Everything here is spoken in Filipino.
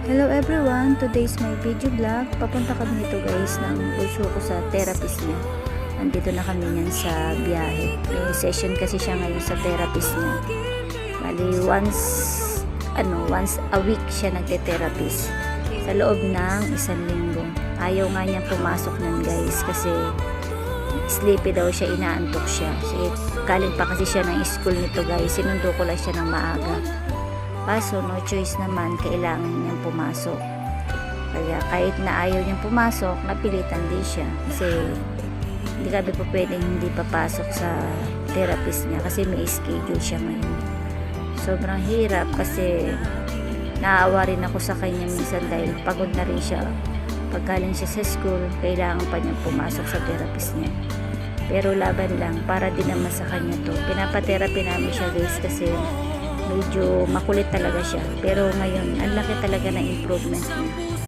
Hello everyone! Today's my video vlog. Papunta kami nito guys ng uso ko sa therapist niya. Nandito na kami niyan sa biyahe. May session kasi siya ngayon sa therapist niya. Bali once a week siya nagte-therapist. Sa loob ng 1 linggo. Ayaw nga niyang pumasok nun guys kasi sleepy daw siya, inaantok siya. Galing pa kasi siya ng school nito guys. Sinundo ko lang siya ng maaga. Kaso no choice naman, kailangan niyang pumasok. Kaya kahit na ayaw niyang pumasok, napilitan din siya. Kasi hindi kami po pwedeng hindi papasok sa therapist niya kasi may schedule siya ngayon. Sobrang hirap kasi naawa rin ako sa kanya minsan dahil pagod na rin siya. Paggaling siya sa school, kailangan pa niyang pumasok sa therapist niya. Pero laban lang, para din naman sa kanya to. Pinapatherapy namin siya guys kasi medyo makulit talaga siya. Pero ngayon, ang laki talaga ng improvement niya.